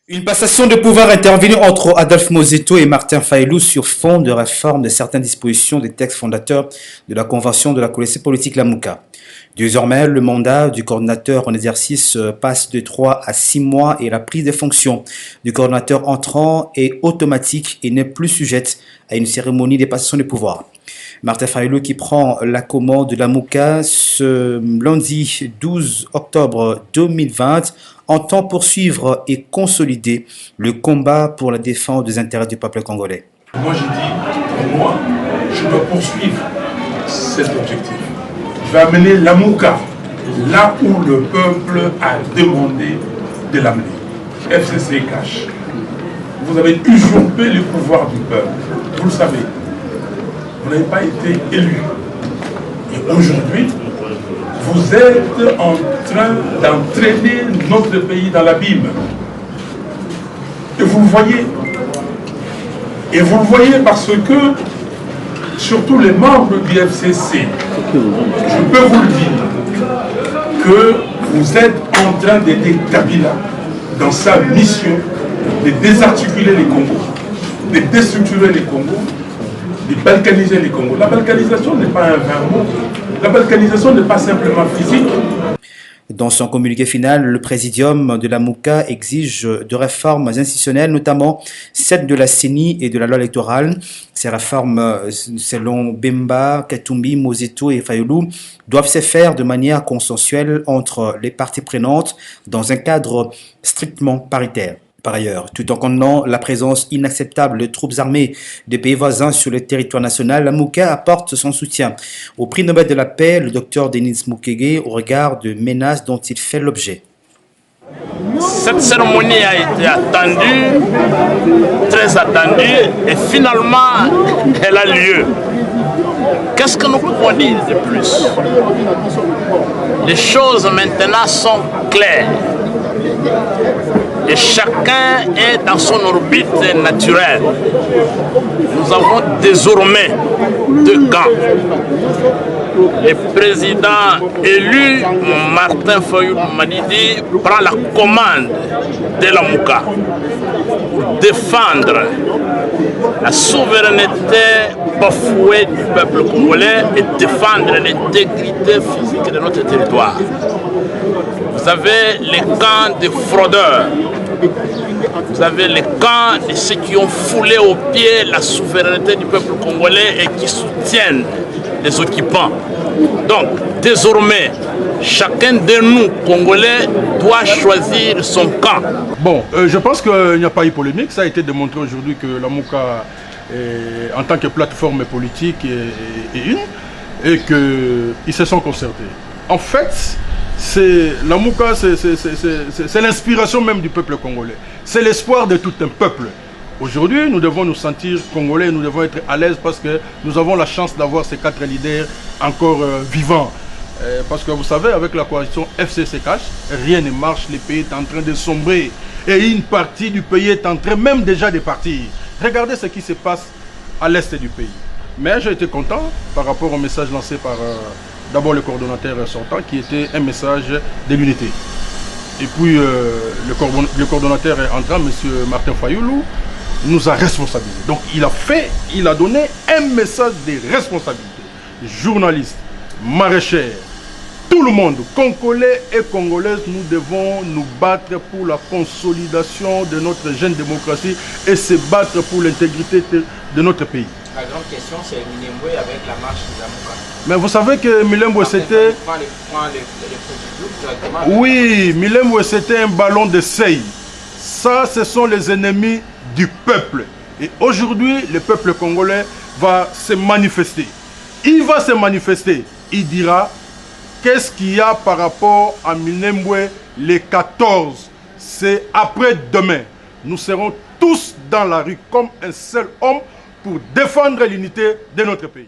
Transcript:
Une passation de pouvoir intervenue entre Adolphe Mozeto et Martin Fayulu sur fond de réforme de certaines dispositions des textes fondateurs de la Convention de la coalition politique Lamouka. Désormais, le mandat du coordinateur en exercice passe de 3 à 6 mois et la prise de fonction du coordinateur entrant est automatique et n'est plus sujette à une cérémonie de passation de pouvoir. Martin Fayulu qui prend la commande de Lamouka ce lundi 12 octobre 2020 entend poursuivre et consolider le combat pour la défense des intérêts du peuple congolais. Moi j'ai dit, pour moi, je dois poursuivre cet objectif. Je vais amener Lamouka là où le peuple a demandé de l'amener. FCC cache. Vous avez usurpé le pouvoir du peuple. Vous le savez. Vous n'avez pas été élu. Et aujourd'hui, vous êtes en train d'entraîner notre pays dans l'abîme. Et vous le voyez. Et vous le voyez parce que, surtout les membres du FCC, je peux vous le dire, que vous êtes en train d'aider Kabila dans sa mission de désarticuler les Congos, de déstructurer les Congos, de balkaniser les Congos. La balkanisation n'est pas un vain mot. La balkanisation n'est pas simplement physique. Dans son communiqué final, le présidium de la Lamouka exige de réformes institutionnelles, notamment celles de la CENI et de la loi électorale. Ces réformes, selon Bemba, Katumbi, Mozeto et Fayulu, doivent se faire de manière consensuelle entre les parties prenantes dans un cadre strictement paritaire. Par ailleurs, tout en condenant la présence inacceptable de troupes armées des pays voisins sur le territoire national, la Lamouka apporte son soutien au prix Nobel de la paix, le docteur Denis Mukwege, au regard de menaces dont il fait l'objet. Cette cérémonie a été attendue, très attendue, et finalement, elle a lieu. Qu'est-ce que nous pouvons dire de plus? Les choses maintenant sont claires. Et chacun est dans son orbite naturelle. Nous avons désormais deux camps. Le président élu, Martin Fayulu Madidi, prend la commande de Lamouka pour défendre la souveraineté bafouée du peuple congolais et défendre l'intégrité physique de notre territoire. Vous avez les camps des fraudeurs, vous avez les camps de ceux qui ont foulé au pied la souveraineté du peuple congolais et qui soutiennent les occupants. Donc, désormais, chacun de nous, Congolais, doit choisir son camp. Bon, je pense qu'il n'y a pas eu polémique. Ça a été démontré aujourd'hui que la Lamouka, en tant que plateforme politique, est une et qu'ils se sont concertés. En fait, la Lamouka, c'est l'inspiration même du peuple congolais. C'est l'espoir de tout un peuple. Aujourd'hui, nous devons nous sentir congolais, nous devons être à l'aise parce que nous avons la chance d'avoir ces 4 leaders encore vivants. Parce que vous savez, avec la coalition FCC-CACH, rien ne marche, le pays est en train de sombrer. Et une partie du pays est en train même déjà de partir. Regardez ce qui se passe à l'est du pays. Mais j'ai été content par rapport au message lancé par d'abord le coordonnateur sortant, qui était un message de l'unité. Et puis le coordonnateur entrant, M. Martin Fayulu, nous a responsabilisés. Donc il a donné un message de responsabilité. Journalistes, maraîchers, tout le monde, Congolais et Congolaises, nous devons nous battre pour la consolidation de notre jeune démocratie et se battre pour l'intégrité de notre pays. La grande question, c'est Minembwe avec la marche de Lamouka. Mais vous savez que Minembwe c'était... Oui, Minembwe c'était un ballon de seille. Ça, ce sont les ennemis du peuple. Et aujourd'hui, le peuple congolais va se manifester. Il va se manifester. Il dira qu'est-ce qu'il y a par rapport à Minembwe les 14. C'est après-demain. Nous serons tous dans la rue comme un seul homme pour défendre l'unité de notre pays.